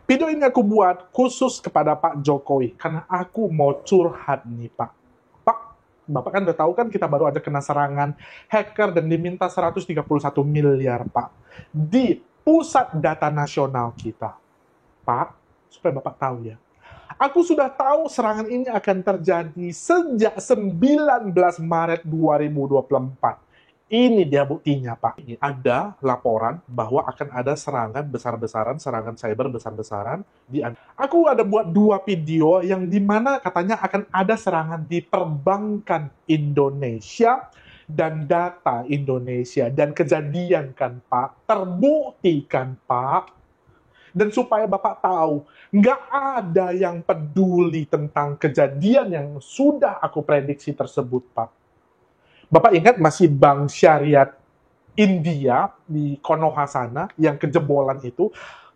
Video ini aku buat khusus kepada Pak Jokowi, karena aku mau curhat nih, Pak. Pak, Bapak kan udah tahu kan kita baru aja kena serangan hacker dan diminta 131 miliar, Pak. Di pusat data nasional kita. Pak, supaya Bapak tahu ya. Aku sudah tahu serangan ini akan terjadi sejak 19 Maret 2024. Ini dia buktinya, Pak. Ini ada laporan bahwa akan ada serangan besar-besaran, serangan cyber besar-besaran. Aku ada buat 2 video yang dimana katanya akan ada serangan di perbankan Indonesia dan data Indonesia. Dan kejadian kan, Pak. Terbukti kan, Pak. Dan supaya Bapak tahu, nggak ada yang peduli tentang kejadian yang sudah aku prediksi tersebut, Pak. Bapak ingat masih Bank Syariah India di Konoha sana yang kejebolan itu?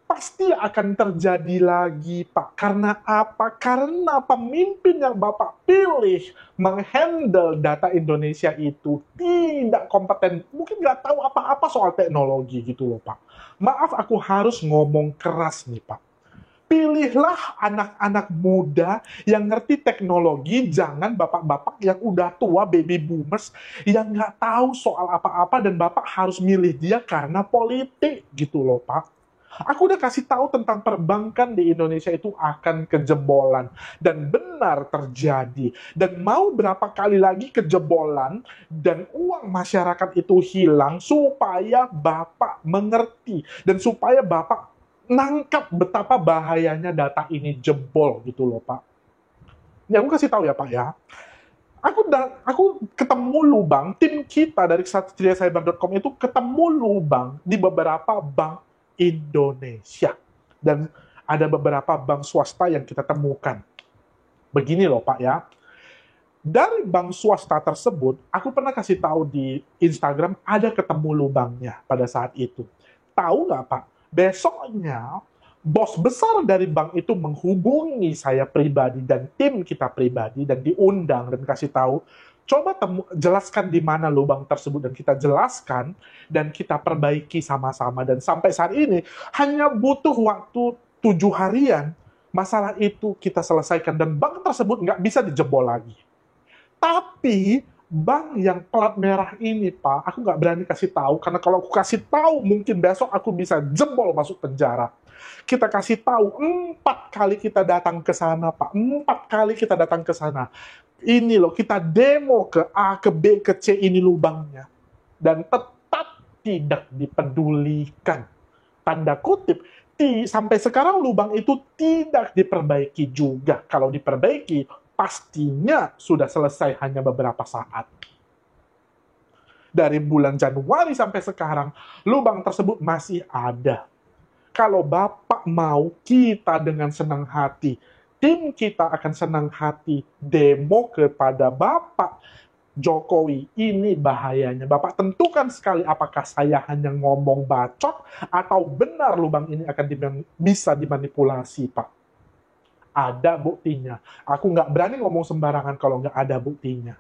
Pasti akan terjadi lagi, Pak. Karena apa? Karena pemimpin yang Bapak pilih menghandle data Indonesia itu tidak kompeten. Mungkin nggak tahu apa-apa soal teknologi gitu loh, Pak. Maaf, aku harus ngomong keras nih, Pak. Pilihlah anak-anak muda yang ngerti teknologi, jangan bapak-bapak yang udah tua, baby boomers, yang nggak tahu soal apa-apa dan bapak harus milih dia karena politik gitu loh, Pak. Aku udah kasih tahu tentang perbankan di Indonesia itu akan kejebolan. Dan benar terjadi. Dan mau berapa kali lagi kejebolan dan uang masyarakat itu hilang supaya Bapak mengerti. Dan supaya Bapak nangkap betapa bahayanya data ini jebol gitu loh, Pak. Ini aku kasih tahu ya, Pak ya. Aku ketemu lubang, tim kita dari satriacyber.com itu ketemu lubang di beberapa bank Indonesia. Dan ada beberapa bank swasta yang kita temukan. Begini loh, Pak ya. Dari bank swasta tersebut, aku pernah kasih tahu di Instagram ada ketemu lubangnya pada saat itu. Tahu nggak, Pak? Besoknya, bos besar dari bank itu menghubungi saya pribadi dan tim kita pribadi dan diundang dan kasih tahu, coba jelaskan di mana lubang tersebut dan kita jelaskan dan kita perbaiki sama-sama. Dan sampai saat ini hanya butuh waktu 7 harian masalah itu kita selesaikan dan bank tersebut nggak bisa dijebol lagi. Tapi bank yang plat merah ini, Pak, aku nggak berani kasih tahu, karena kalau aku kasih tahu, mungkin besok aku bisa jebol masuk penjara. Kita kasih tahu, 4 kali kita datang ke sana, Pak. 4 kali kita datang ke sana. Ini loh, kita demo ke A, ke B, ke C, ini lubangnya. Dan tetap tidak dipedulikan. Tanda kutip, sampai sekarang lubang itu tidak diperbaiki juga. Kalau diperbaiki, pastinya sudah selesai hanya beberapa saat. Dari bulan Januari sampai sekarang, lubang tersebut masih ada. Kalau Bapak mau, kita dengan senang hati, tim kita akan senang hati demo kepada Bapak Jokowi. Ini bahayanya. Bapak tentukan sekali apakah saya hanya ngomong bacot atau benar lubang ini akan bisa dimanipulasi, Pak. Ada buktinya. Aku nggak berani ngomong sembarangan kalau nggak ada buktinya.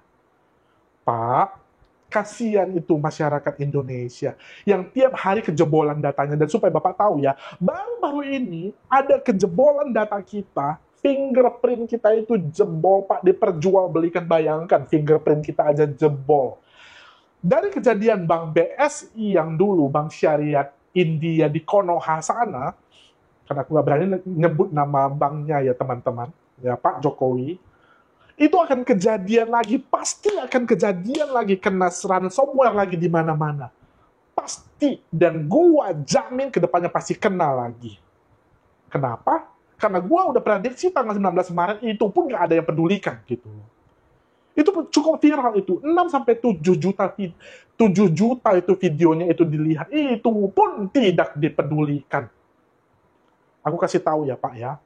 Pak, kasihan itu masyarakat Indonesia yang tiap hari kejebolan datanya. Dan supaya Bapak tahu ya, baru-baru ini ada kejebolan data kita, fingerprint kita itu jebol, Pak, diperjualbelikan. Bayangkan, fingerprint kita aja jebol. Dari kejadian Bank BSI yang dulu, Bank Syariah India di Konoha sana, karena aku nggak berani nyebut nama banknya ya teman-teman, ya Pak Jokowi, itu akan kejadian lagi, pasti akan kejadian lagi, kena ransomware lagi di mana-mana. Pasti, dan gua jamin kedepannya pasti kena lagi. Kenapa? Karena gua udah prediksi tanggal 19 Maret itu pun nggak ada yang pedulikan gitu. Itu cukup viral itu, 6-7 juta 7 juta itu videonya itu dilihat, itu pun tidak dipedulikan. Aku kasih tahu ya, Pak ya.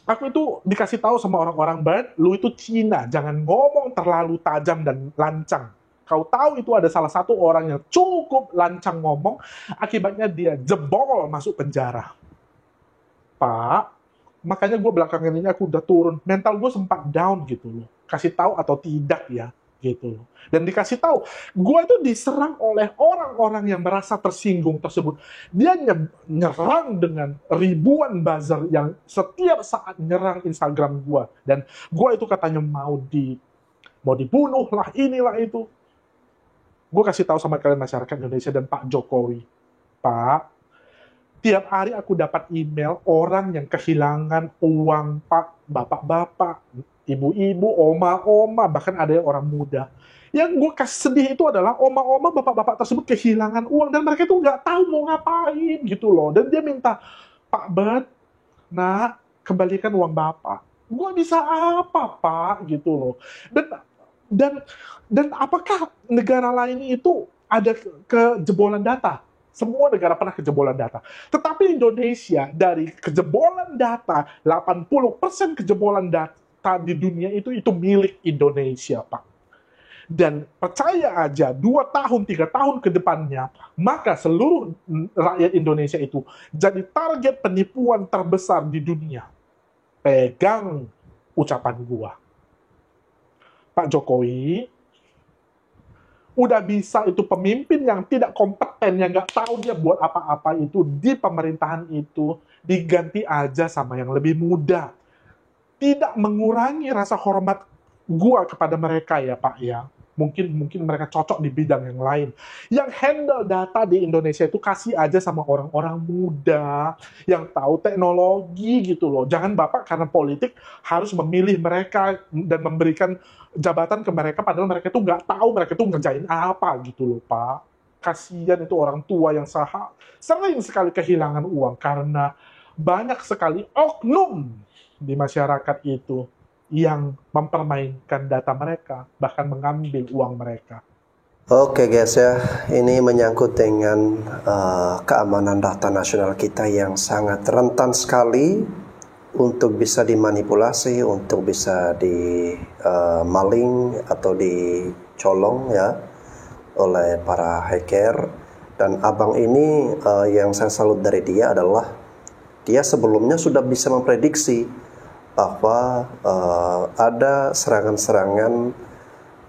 Aku itu dikasih tahu sama orang-orang barat, lu itu Cina, jangan ngomong terlalu tajam dan lancang. Kau tahu itu ada salah satu orang yang cukup lancang ngomong, akibatnya dia jebol masuk penjara. Pak, makanya gue belakangan ini aku udah turun. Mental gue sempat down gitu loh. Kasih tahu atau tidak ya. gitu. Dan dikasih tahu, gue itu diserang oleh orang-orang yang merasa tersinggung tersebut. Dia nyerang dengan ribuan buzzer yang setiap saat nyerang Instagram gue. Dan gue itu katanya mau dibunuh lah, inilah itu. Gue kasih tahu sama kalian masyarakat Indonesia dan Pak Jokowi, Pak, tiap hari aku dapat email orang yang kehilangan uang, Pak, bapak-bapak, ibu-ibu, oma-oma, bahkan ada yang orang muda. Yang gue kasih sedih itu adalah oma-oma, bapak-bapak tersebut kehilangan uang dan mereka itu nggak tahu mau ngapain gitu loh. Dan dia minta, Pak Bet, nak, kembalikan uang bapak. Gue bisa apa, Pak? Gitu loh. Dan dan dan apakah negara lain itu ada kejebolan data? Semua negara pernah kejebolan data. Tetapi Indonesia dari kejebolan data, 80% kejebolan data di dunia itu milik Indonesia, Pak. Dan percaya aja, 2 tahun, 3 tahun ke depannya, maka seluruh rakyat Indonesia itu jadi target penipuan terbesar di dunia. Pegang ucapan gua. Pak Jokowi udah bisa itu pemimpin yang tidak kompeten, yang nggak tahu dia buat apa-apa itu di pemerintahan itu, diganti aja sama yang lebih muda. Tidak mengurangi rasa hormat gua kepada mereka ya Pak ya. Mungkin mereka cocok di bidang yang lain. Yang handle data di Indonesia itu kasih aja sama orang-orang muda yang tahu teknologi gitu loh. Jangan Bapak karena politik harus memilih mereka dan memberikan jabatan ke mereka padahal mereka itu nggak tahu mereka itu ngerjain apa gitu loh Pak. Kasihan itu orang tua yang sering sekali kehilangan uang karena banyak sekali oknum di masyarakat itu yang mempermainkan data mereka, bahkan mengambil uang mereka. Oke guys ya, ini menyangkut dengan keamanan data nasional kita yang sangat rentan sekali untuk bisa dimanipulasi, untuk bisa maling atau dicolong ya oleh para hacker. Dan abang ini yang saya salut dari dia adalah dia sebelumnya sudah bisa memprediksi bahwa ada serangan-serangan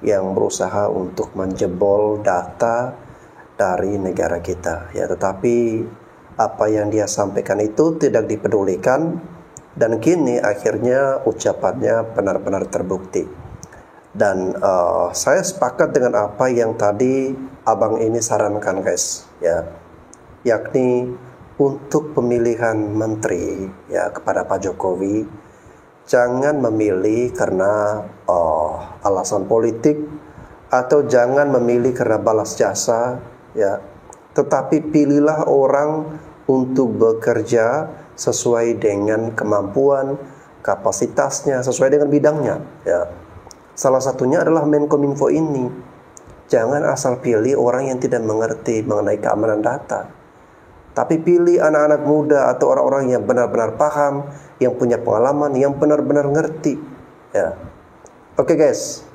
yang berusaha untuk menjebol data dari negara kita ya, tetapi apa yang dia sampaikan itu tidak dipedulikan dan kini akhirnya ucapannya benar-benar terbukti. Dan saya sepakat dengan apa yang tadi abang ini sarankan guys ya, yakni untuk pemilihan menteri ya kepada Pak Jokowi, jangan memilih karena alasan politik atau jangan memilih karena balas jasa ya, tetapi pilihlah orang untuk bekerja sesuai dengan kemampuan, kapasitasnya, sesuai dengan bidangnya ya. Salah satunya adalah Menkominfo ini. Jangan asal pilih orang yang tidak mengerti mengenai keamanan data, tapi pilih anak-anak muda atau orang-orang yang benar-benar paham, yang punya pengalaman, yang benar-benar ngerti ya. Oke guys,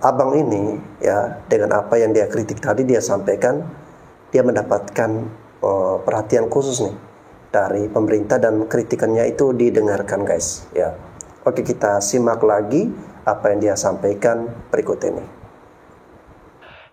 abang ini ya dengan apa yang dia kritik tadi dia sampaikan, dia mendapatkan perhatian khusus nih dari pemerintah dan kritikannya itu didengarkan guys ya. Oke, kita simak lagi apa yang dia sampaikan berikut ini.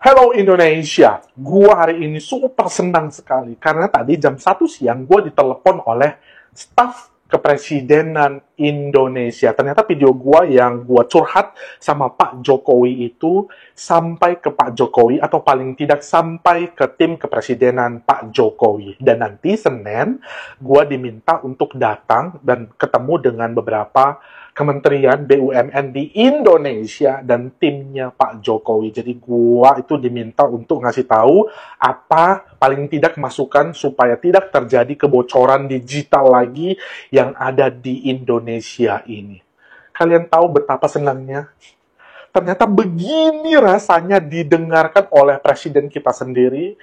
Hello Indonesia, gua hari ini super senang sekali karena tadi jam 1 siang gua ditelepon oleh staf kepresidenan Indonesia. Ternyata video gua yang gua curhat sama Pak Jokowi itu sampai ke Pak Jokowi atau paling tidak sampai ke tim kepresidenan Pak Jokowi. Dan nanti Senin gua diminta untuk datang dan ketemu dengan beberapa Kementerian BUMN di Indonesia dan timnya Pak Jokowi. Jadi gua itu diminta untuk ngasih tahu apa paling tidak masukan supaya tidak terjadi kebocoran digital lagi yang ada di Indonesia ini. Kalian tahu betapa senangnya? Ternyata begini rasanya didengarkan oleh presiden kita sendiri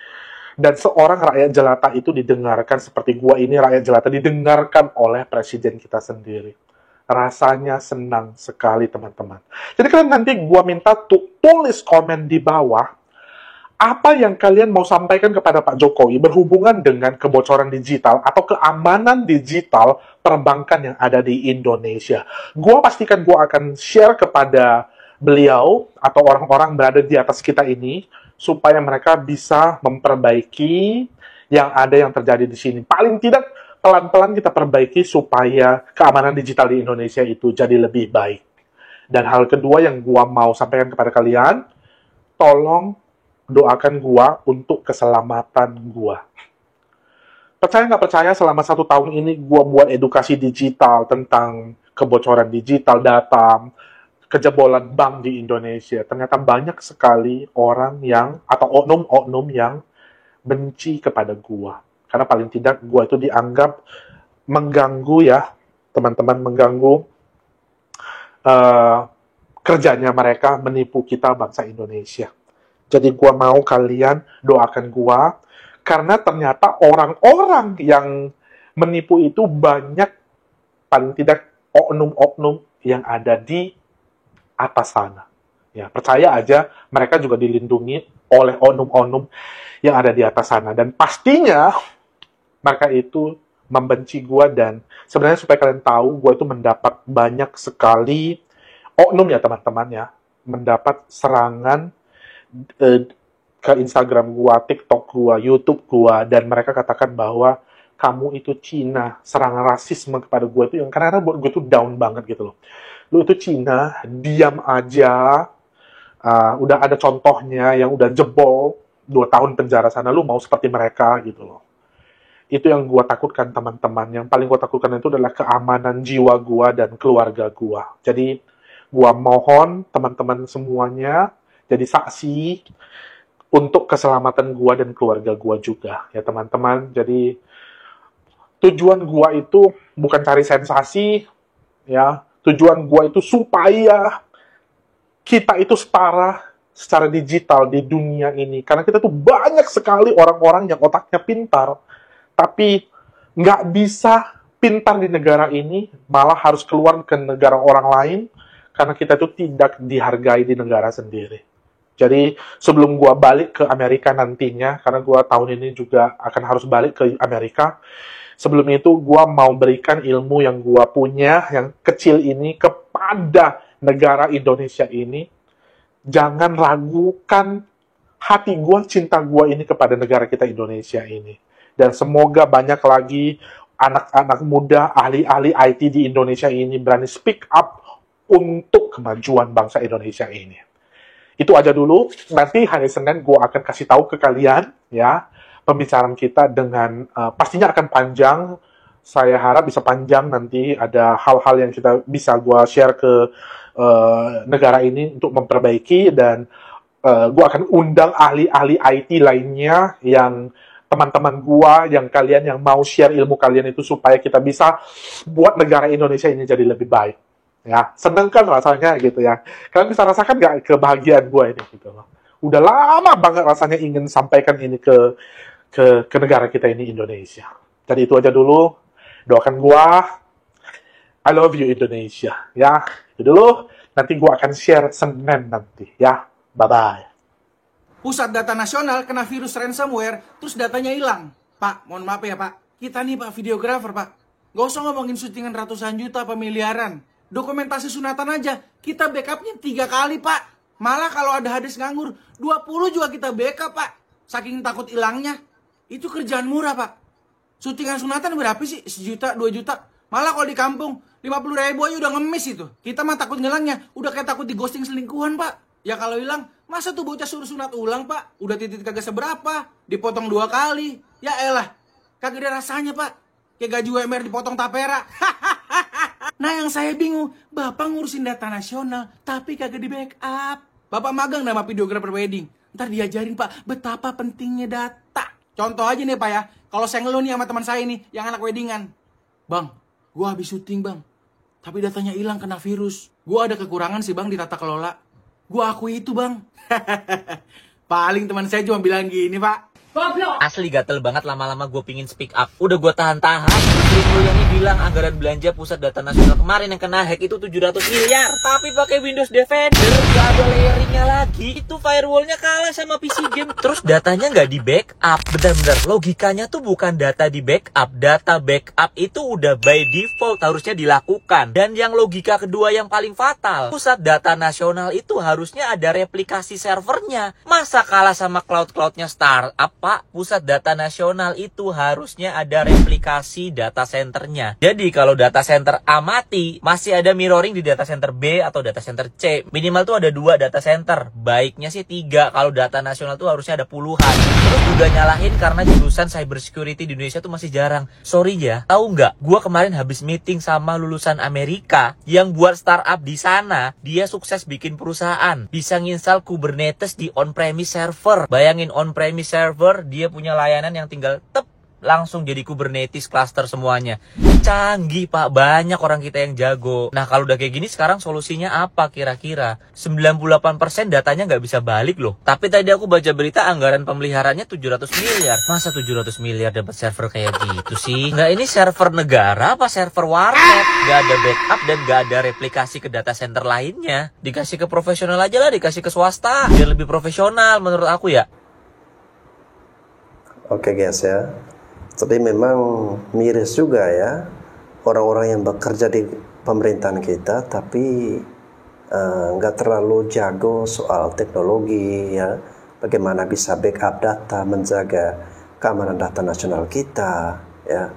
dan seorang rakyat jelata itu didengarkan seperti gua ini rakyat jelata didengarkan oleh presiden kita sendiri. Rasanya senang sekali teman-teman. Jadi kalian nanti gua minta tulis komen di bawah apa yang kalian mau sampaikan kepada Pak Jokowi berhubungan dengan kebocoran digital atau keamanan digital perbankan yang ada di Indonesia. Gua pastikan gua akan share kepada beliau atau orang-orang berada di atas kita ini supaya mereka bisa memperbaiki yang ada yang terjadi di sini. Paling tidak pelan-pelan kita perbaiki supaya keamanan digital di Indonesia itu jadi lebih baik. Dan hal kedua yang gua mau sampaikan kepada kalian, tolong doakan gua untuk keselamatan gua. Percaya nggak percaya, selama 1 tahun ini gua buat edukasi digital tentang kebocoran digital, data, kejebolan bank di Indonesia. Ternyata banyak sekali orang yang, atau oknum-oknum yang benci kepada gua. Karena paling tidak gua itu dianggap mengganggu ya, teman-teman, mengganggu uh, kerjanya mereka menipu kita bangsa Indonesia. Jadi gua mau kalian doakan gua, karena ternyata orang-orang yang menipu itu banyak, paling tidak oknum-oknum yang ada di atas sana. Ya, percaya aja mereka juga dilindungi oleh oknum-oknum yang ada di atas sana. Dan pastinya mereka itu membenci gua, dan sebenarnya supaya kalian tahu, gua itu mendapat banyak sekali oknum ya teman-teman ya, mendapat serangan ke Instagram gua, TikTok gua, YouTube gua, dan mereka katakan bahwa kamu itu Cina, serangan rasisme kepada gua itu yang karena buat gua itu down banget gitu loh. Lu itu Cina, diam aja, udah ada contohnya yang udah jebol 2 tahun penjara sana, lu mau seperti mereka gitu loh. Itu yang gua takutkan teman-teman. Yang paling gua takutkan itu adalah keamanan jiwa gua dan keluarga gua. Jadi gua mohon teman-teman semuanya jadi saksi untuk keselamatan gua dan keluarga gua juga ya teman-teman. Jadi tujuan gua itu bukan cari sensasi ya. Tujuan gua itu supaya kita itu setara secara digital di dunia ini. Karena kita tuh banyak sekali orang-orang yang otaknya pintar, tapi nggak bisa pintar di negara ini, malah harus keluar ke negara orang lain, karena kita tuh tidak dihargai di negara sendiri. Jadi sebelum gua balik ke Amerika nantinya, karena gua tahun ini juga akan harus balik ke Amerika, sebelum itu gua mau berikan ilmu yang gua punya, yang kecil ini, kepada negara Indonesia ini. Jangan ragukan hati gua, cinta gua ini kepada negara kita Indonesia ini. Dan semoga banyak lagi anak-anak muda, ahli-ahli IT di Indonesia ini berani speak up untuk kemajuan bangsa Indonesia ini. Itu aja dulu. Nanti hari Senin gue akan kasih tahu ke kalian ya pembicaraan kita dengan pastinya akan panjang. Saya harap bisa panjang, nanti ada hal-hal yang kita bisa gue share ke negara ini untuk memperbaiki, dan gue akan undang ahli-ahli IT lainnya yang teman-teman gue, yang kalian yang mau share ilmu kalian itu supaya kita bisa buat negara Indonesia ini jadi lebih baik. Ya, seneng kan rasanya gitu ya. Kalian bisa rasakan gak kebahagiaan gue ini gitu loh. Udah lama banget rasanya ingin sampaikan ini ke negara kita ini, Indonesia. Jadi itu aja dulu. Doakan gue. I love you Indonesia. Ya, itu dulu. Nanti gue akan share Senin nanti ya. Bye-bye. Pusat Data Nasional kena virus ransomware, terus datanya hilang. Pak, mohon maaf ya Pak. Kita nih Pak, videografer Pak. Gak usah ngomongin syutingan ratusan juta apa miliaran. Dokumentasi sunatan aja, kita backupnya 3 kali, Pak. Malah kalau ada hadis nganggur, 20 juga kita backup, Pak. Saking takut hilangnya. Itu kerjaan murah, Pak. Syutingan sunatan berapa sih? 1 juta, 2 juta. Malah kalau di kampung, 50.000 aja udah ngemis itu. Kita mah takut ngilangnya, udah kayak takut di ghosting selingkuhan, Pak. Ya kalau hilang, masa tuh bocah suruh sunat ulang, Pak? Udah titik kagak seberapa, dipotong 2 kali. Ya elah, kagak ada rasanya, Pak. Kayak gaji UMR dipotong tapera. Nah yang saya bingung, Bapak ngurusin data nasional, tapi kagak di backup. Bapak magang nama videografer wedding. Ntar diajarin Pak, betapa pentingnya data. Contoh aja nih Pak ya, kalau saya ngeluh nih sama teman saya nih, yang anak weddingan. Bang, gua habis syuting bang, tapi datanya hilang kena virus. Gua ada kekurangan sih bang di tata kelola. Gua akui itu bang. Paling teman saya cuma bilang gini Pak, Asli gatel banget lama-lama gue pingin speak up. Udah gue tahan-tahan. Terus Mulyani bilang anggaran belanja pusat data nasional kemarin yang kena hack itu 700 miliar. Tapi pakai Windows Defender, gak ada layeringnya lagi. Itu firewallnya kalah sama PC game. Terus datanya nggak di backup. Bener-bener logikanya tuh bukan data di backup. Data backup itu udah by default harusnya dilakukan. Dan yang logika kedua yang paling fatal, pusat data nasional itu harusnya ada replikasi servernya. Masa kalah sama cloud-cloudnya startup, Pak? Pusat data nasional itu harusnya ada replikasi data centernya. Jadi kalau data center A mati, masih ada mirroring di data center B atau data center C. Minimal tuh ada 2 data center. Baiknya sih 3. Kalau data nasional tuh harusnya ada puluhan. Terus juga nyalahin karena jurusan cybersecurity di Indonesia tuh masih jarang. Sorry ya, tahu nggak? Gua kemarin habis meeting sama lulusan Amerika yang buat startup di sana. Dia sukses bikin perusahaan, bisa nginstal Kubernetes di on-premise server. Bayangin on-premise server, dia punya layanan yang tinggal langsung jadi Kubernetes cluster semuanya. Canggih, Pak. Banyak orang kita yang jago. Nah, kalau udah kayak gini sekarang solusinya apa kira-kira? 98% datanya nggak bisa balik loh. Tapi tadi aku baca berita anggaran pemeliharaannya 700 miliar. Masa 700 miliar dapat server kayak gitu sih? Nggak, ini server negara apa server warnet? Nggak ada backup dan nggak ada replikasi ke data center lainnya. Dikasih ke profesional aja lah, dikasih ke swasta. Biar lebih profesional menurut aku ya. Oke guys ya. Tapi memang miris juga ya orang-orang yang bekerja di pemerintahan kita tapi nggak terlalu jago soal teknologi ya, bagaimana bisa backup data, menjaga keamanan data nasional kita ya.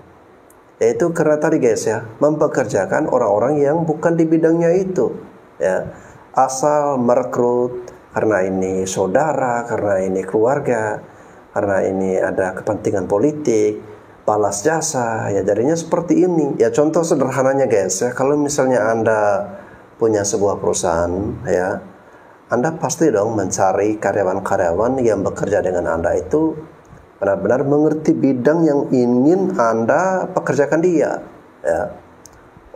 Yaitu karena tadi guys ya, mempekerjakan orang-orang yang bukan di bidangnya itu ya, asal merekrut karena ini saudara, karena ini keluarga, karena ini ada kepentingan politik, balas jasa, ya jadinya seperti ini. Ya contoh sederhananya guys ya, kalau misalnya Anda punya sebuah perusahaan ya, Anda pasti dong mencari karyawan-karyawan yang bekerja dengan Anda itu benar-benar mengerti bidang yang ingin Anda pekerjakan dia ya.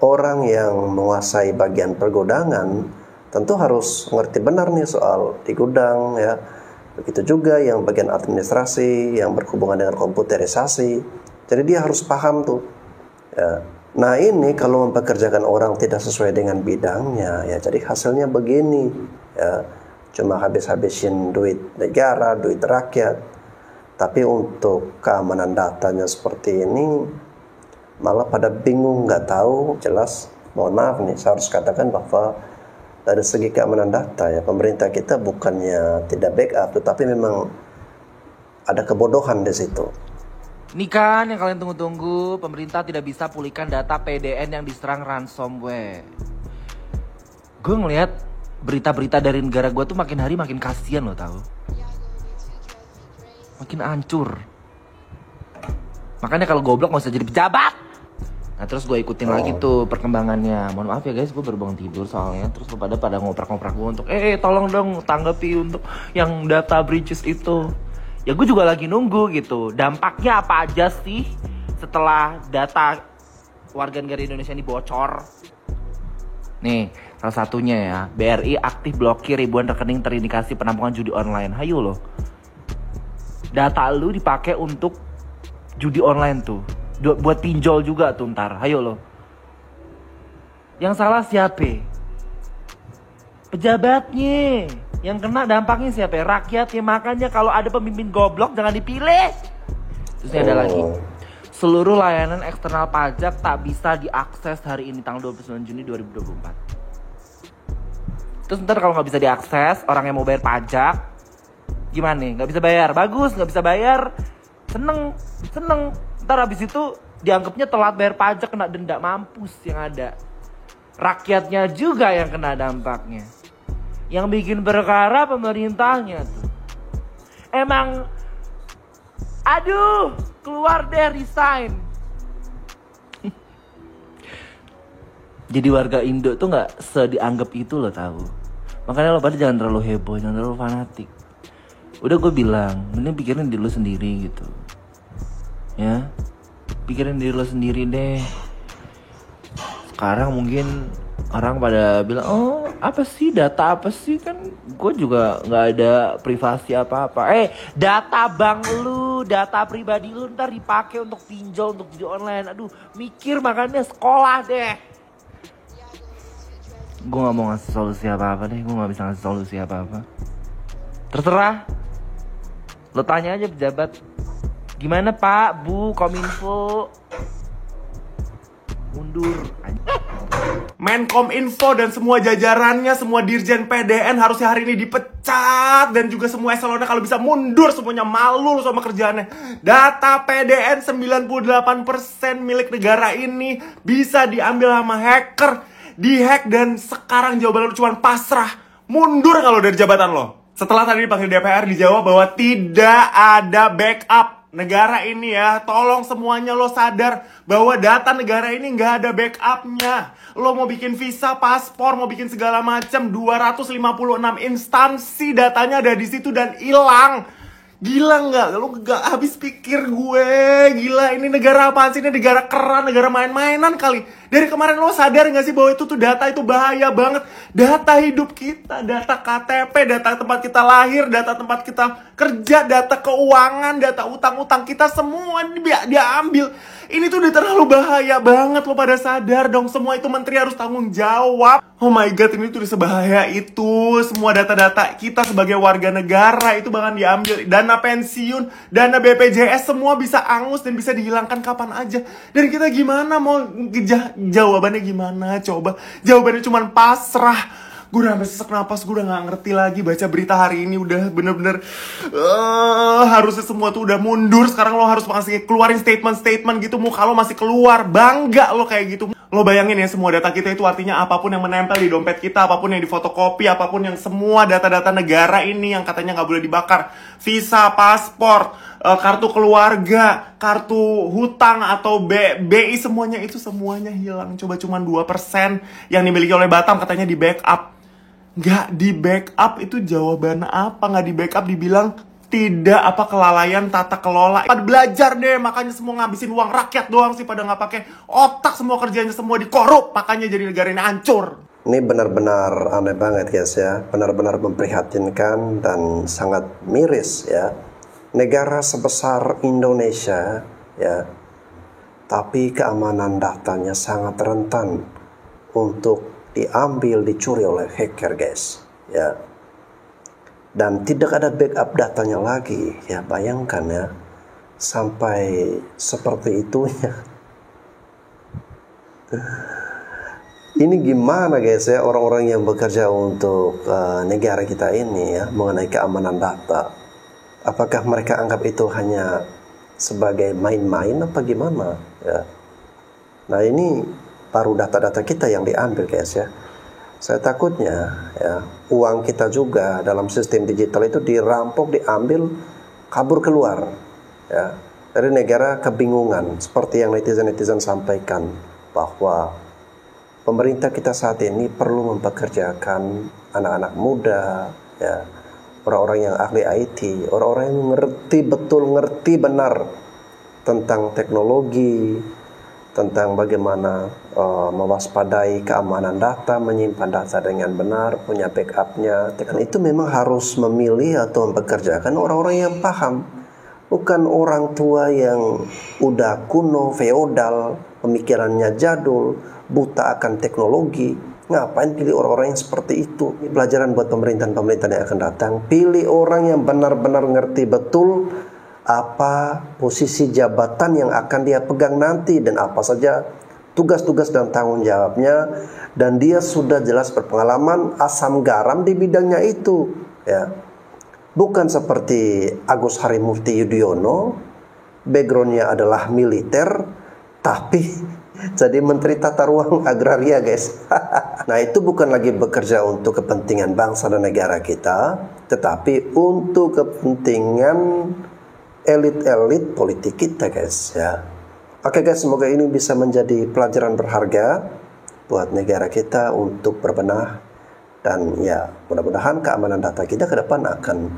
Orang yang menguasai bagian pergudangan tentu harus mengerti benar nih soal di gudang ya. Begitu juga yang bagian administrasi, yang berhubungan dengan komputerisasi. Jadi dia harus paham tuh ya. Nah ini kalau mempekerjakan orang tidak sesuai dengan bidangnya ya, jadi hasilnya begini ya. Cuma habis-habisin duit negara, duit rakyat. Tapi untuk keamanan datanya seperti ini malah pada bingung, nggak tahu. Jelas mohon maaf nih, saya harus katakan bahwa dari segi keamanan data ya, pemerintah kita bukannya tidak backup, tetapi memang ada kebodohan di situ. Ini kan yang kalian tunggu-tunggu, pemerintah tidak bisa pulihkan data PDN yang diserang ransomware. Gue ngeliat berita-berita dari negara gue tuh makin hari makin kasihan loh, tahu? Makin hancur. Makanya kalau goblok gak usah jadi pejabat. Nah terus gue ikutin lagi tuh perkembangannya. Mohon maaf ya guys, gue baru bangun tidur soalnya. Terus lu pada ngoprak-ngoprak gue untuk tolong dong tanggapi untuk yang data breaches itu. Ya gue juga lagi nunggu gitu. Dampaknya apa aja sih setelah data warga negara Indonesia ini bocor. Nih salah satunya ya, BRI aktif blokir ribuan rekening terindikasi penampungan judi online. Hayo loh, data lu dipakai untuk judi online tuh, buat pinjol juga tuh ntar. Hayo loh, yang salah siapa? Pejabatnya. Yang kena dampaknya siapa? Rakyat ya. Makanya kalau ada pemimpin goblok jangan dipilih. Terus ada lagi, seluruh layanan eksternal pajak tak bisa diakses hari ini tanggal 29 Juni 2024. Terus ntar kalau nggak bisa diakses, orang yang mau bayar pajak gimana nih? Nggak bisa bayar, bagus. Nggak bisa bayar, seneng. Ntar habis itu dianggapnya telat bayar pajak, kena denda. Mampus yang ada. Rakyatnya juga yang kena dampaknya. Yang bikin perkara pemerintahnya tuh. Emang, aduh, keluar deh, resign. Jadi warga Indo tuh nggak sedianggap itu loh, tahu. Makanya lo pada jangan terlalu heboh, jangan terlalu fanatik. Udah gue bilang, mending pikirin diri lo sendiri gitu. Ya, pikirin diri lo sendiri deh. Sekarang mungkin orang pada bilang, oh Apa sih data apa sih, kan gue juga nggak ada privasi apa-apa. Data bank lu, data pribadi lu ntar dipakai untuk pinjol, untuk judi online. Aduh, mikir makanya sekolah deh. Gue nggak mau ngasih solusi apa-apa deh, gue nggak bisa ngasih solusi apa-apa. Terserah, lo tanya aja pejabat. Gimana Pak, Bu, Kominfo? Mundur. Menkominfo dan semua jajarannya, semua dirjen PDN harusnya hari ini dipecat. Dan juga semua eselonnya kalau bisa mundur semuanya, malu sama kerjaannya. Data PDN 98% milik negara ini bisa diambil sama hacker, dihack, dan sekarang jawaban lo cuma pasrah. Mundur kalau dari jabatan lo. Setelah tadi dipanggil DPR, dijawab bahwa tidak ada backup. Negara ini ya, tolong semuanya lo sadar bahwa data negara ini nggak ada backupnya. Lo mau bikin visa, paspor, mau bikin segala macam, 256 instansi datanya ada di situ dan hilang. Gila nggak? Lo nggak habis pikir gue. Gila, ini negara apaan sih? Ini negara keran, negara main-mainan kali. Dari kemarin lo sadar nggak sih bahwa itu tuh data itu bahaya banget. Data hidup kita, data KTP, data tempat kita lahir, data tempat kita kerja, data keuangan, data utang-utang kita, semua ini dia ambil. Ini tuh udah terlalu bahaya banget, lo pada sadar dong. Semua itu menteri harus tanggung jawab. Oh my god, ini tuh udah sebahaya itu. Semua data-data kita sebagai warga negara itu bahkan diambil. Dana pensiun, dana BPJS, semua bisa angus dan bisa dihilangkan kapan aja. Dan kita gimana mau jawabannya gimana? Coba jawabannya cuma pasrah. Gue udah sampai sesak napas, gue udah gak ngerti lagi baca berita hari ini. Udah bener-bener harusnya semua tuh udah mundur. Sekarang lo harus masih keluarin statement-statement gitu. Muka lo masih keluar, bangga lo kayak gitu. Lo bayangin ya, semua data kita itu artinya apapun yang menempel di dompet kita, apapun yang difotokopi, apapun yang semua data-data negara ini yang katanya gak boleh dibakar. Visa, paspor, kartu keluarga, kartu hutang atau BI, semuanya itu semuanya hilang. Coba cuma 2% yang dimiliki oleh Batam katanya di backup. Nggak di backup, itu jawabannya apa? Nggak di backup dibilang tidak, apa kelalaian tata kelola. Pada belajar deh, makanya semua ngabisin uang rakyat doang sih, pada nggak pakai otak, semua kerjanya semua dikorup, makanya jadi negara ini hancur. Ini benar-benar aneh banget guys ya, benar-benar memprihatinkan dan sangat miris ya. Negara sebesar Indonesia ya, tapi keamanan datanya sangat rentan untuk diambil, dicuri oleh hacker guys ya. Dan tidak ada backup datanya lagi ya, bayangkan ya, sampai seperti itunya. Ini gimana guys ya, orang-orang yang bekerja untuk negara kita ini ya, mengenai keamanan data. Apakah mereka anggap itu hanya sebagai main-main apa gimana ya? Nah ini baru data-data kita yang diambil guys ya. Saya takutnya ya, uang kita juga dalam sistem digital itu dirampok, diambil, kabur keluar ya. Dari negara kebingungan seperti yang netizen-netizen sampaikan, bahwa pemerintah kita saat ini perlu mempekerjakan anak-anak muda ya, orang-orang yang ahli IT, orang-orang yang ngerti betul, ngerti benar tentang teknologi, tentang bagaimana mewaspadai keamanan data, menyimpan data dengan benar, punya backupnya. Dan itu memang harus memilih atau mempekerjakan orang-orang yang paham, bukan orang tua yang udah kuno, feodal, pemikirannya jadul, buta akan teknologi. Ngapain pilih orang-orang yang seperti itu? Ini pelajaran buat pemerintahan-pemerintahan yang akan datang. Pilih orang yang benar-benar ngerti betul apa posisi jabatan yang akan dia pegang nanti dan apa saja tugas-tugas dan tanggung jawabnya, dan dia sudah jelas berpengalaman, asam garam di bidangnya itu ya. Bukan seperti Agus Harimurti Yudhoyono, backgroundnya adalah militer tapi jadi menteri tata ruang agraria guys. Nah itu bukan lagi bekerja untuk kepentingan bangsa dan negara kita, tetapi untuk kepentingan elit-elit politik kita guys ya. Oke guys, semoga ini bisa menjadi pelajaran berharga buat negara kita untuk berbenah, dan ya mudah-mudahan keamanan data kita ke depan akan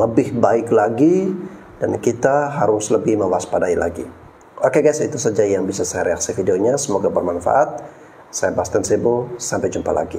lebih baik lagi dan kita harus lebih mewaspadai lagi. Oke guys, itu saja yang bisa saya reaksi videonya, semoga bermanfaat. Saya Bastian Sebo, sampai jumpa lagi.